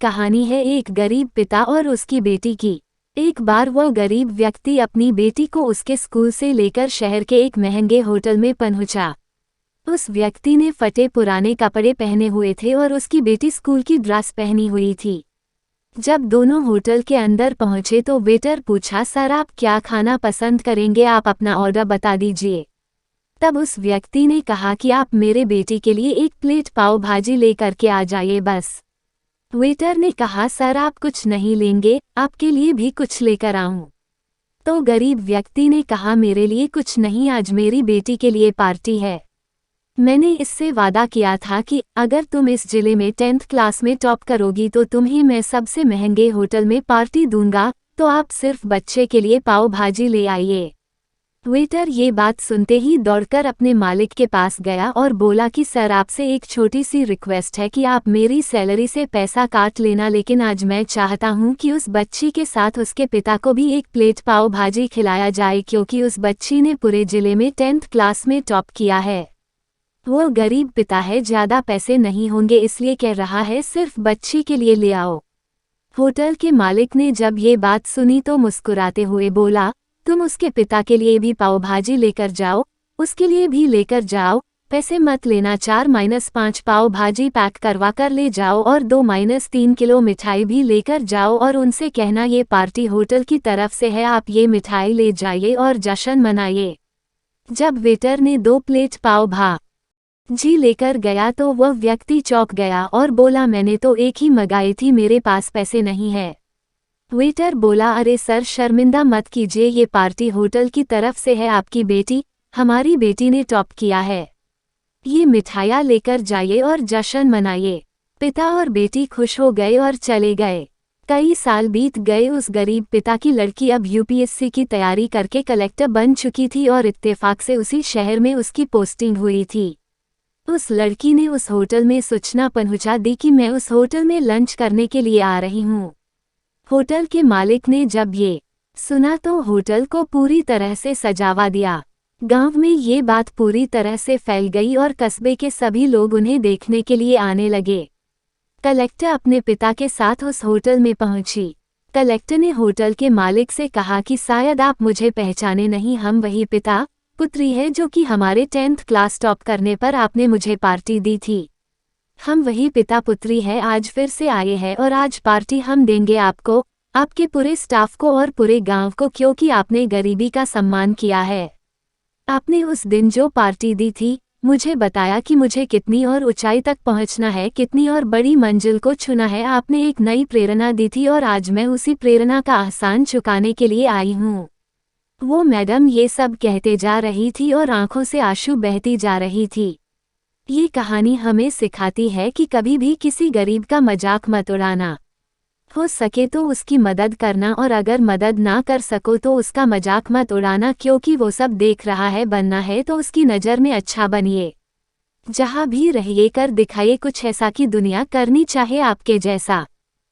कहानी है एक गरीब पिता और उसकी बेटी की। एक बार वह गरीब व्यक्ति अपनी बेटी को उसके स्कूल से लेकर शहर के एक महंगे होटल में पहुंचा। उस व्यक्ति ने फटे पुराने कपड़े पहने हुए थे और उसकी बेटी स्कूल की ड्रेस पहनी हुई थी। जब दोनों होटल के अंदर पहुंचे तो वेटर पूछा, सर आप क्या खाना पसंद करेंगे, आप अपना ऑर्डर बता दीजिए। तब उस व्यक्ति ने कहा कि आप मेरे बेटी के लिए एक प्लेट पाव भाजी लेकर के आ जाइए बस। वेटर ने कहा, सर आप कुछ नहीं लेंगे, आपके लिए भी कुछ लेकर आऊं? तो गरीब व्यक्ति ने कहा, मेरे लिए कुछ नहीं, आज मेरी बेटी के लिए पार्टी है। मैंने इससे वादा किया था कि अगर तुम इस जिले में 10th क्लास में टॉप करोगी तो तुम्हें मैं सबसे महंगे होटल में पार्टी दूंगा, तो आप सिर्फ बच्चे के लिए पाव भाजी ले आइए। वेटर ये बात सुनते ही दौड़कर अपने मालिक के पास गया और बोला कि सर आपसे एक छोटी सी रिक्वेस्ट है कि आप मेरी सैलरी से पैसा काट लेना, लेकिन आज मैं चाहता हूं कि उस बच्ची के साथ उसके पिता को भी एक प्लेट पाव भाजी खिलाया जाए, क्योंकि उस बच्ची ने पूरे जिले में 10th क्लास में टॉप किया है। वो गरीब पिता है, ज़्यादा पैसे नहीं होंगे, इसलिए कह रहा है सिर्फ बच्ची के लिए ले आओ। होटल के मालिक ने जब ये बात सुनी तो मुस्कुराते हुए बोला, तुम उसके पिता के लिए भी पाव भाजी लेकर जाओ, उसके लिए भी लेकर जाओ, पैसे मत लेना, 4-5 पाव भाजी पैक करवा कर ले जाओ और 2-3 किलो मिठाई भी लेकर जाओ और उनसे कहना ये पार्टी होटल की तरफ से है, आप ये मिठाई ले जाइए और जश्न मनाइए। जब वेटर ने 2 प्लेट पाव भाजी लेकर गया तो वह व्यक्ति चौंक गया और बोला, मैंने तो एक ही मंगाई थी, मेरे पास पैसे नहीं है। वेटर बोला, अरे सर शर्मिंदा मत कीजिए, ये पार्टी होटल की तरफ से है, आपकी बेटी, हमारी बेटी ने टॉप किया है, ये मिठाइयाँ लेकर जाइए और जश्न मनाइए। पिता और बेटी खुश हो गए और चले गए। कई साल बीत गए। उस गरीब पिता की लड़की अब यूपीएससी की तैयारी करके कलेक्टर बन चुकी थी और इत्तेफाक से उसी शहर में उसकी पोस्टिंग हुई थी। उस लड़की ने उस होटल में सूचना पहुंचा दी कि मैं उस होटल में लंच करने के लिए आ रही हूँ। होटल के मालिक ने जब ये सुना तो होटल को पूरी तरह से सजावा दिया। गांव में ये बात पूरी तरह से फैल गई और कस्बे के सभी लोग उन्हें देखने के लिए आने लगे। कलेक्टर अपने पिता के साथ उस होटल में पहुंची। कलेक्टर ने होटल के मालिक से कहा कि शायद आप मुझे पहचाने नहीं, हम वही पिता पुत्री है जो कि हमारे 10th क्लास टॉप करने पर आपने मुझे पार्टी दी थी। हम वही पिता पुत्री है, आज फिर से आए हैं और आज पार्टी हम देंगे आपको, आपके पूरे स्टाफ को और पूरे गांव को, क्योंकि आपने गरीबी का सम्मान किया है। आपने उस दिन जो पार्टी दी थी, मुझे बताया कि मुझे कितनी और ऊंचाई तक पहुंचना है, कितनी और बड़ी मंजिल को छूना है। आपने एक नई प्रेरणा दी थी और आज मैं उसी प्रेरणा का एहसान चुकाने के लिए आई हूँ। वो मैडम ये सब कहते जा रही थी और आंखों से आंसू बहती जा रही थी। ये कहानी हमें सिखाती है कि कभी भी किसी गरीब का मजाक मत उड़ाना। हो सके तो उसकी मदद करना और अगर मदद ना कर सको तो उसका मजाक मत उड़ाना, क्योंकि वो सब देख रहा है, बनना है तो उसकी नज़र में अच्छा बनिए। जहाँ भी रहिए कर दिखाइए कुछ ऐसा कि दुनिया करनी चाहे आपके जैसा।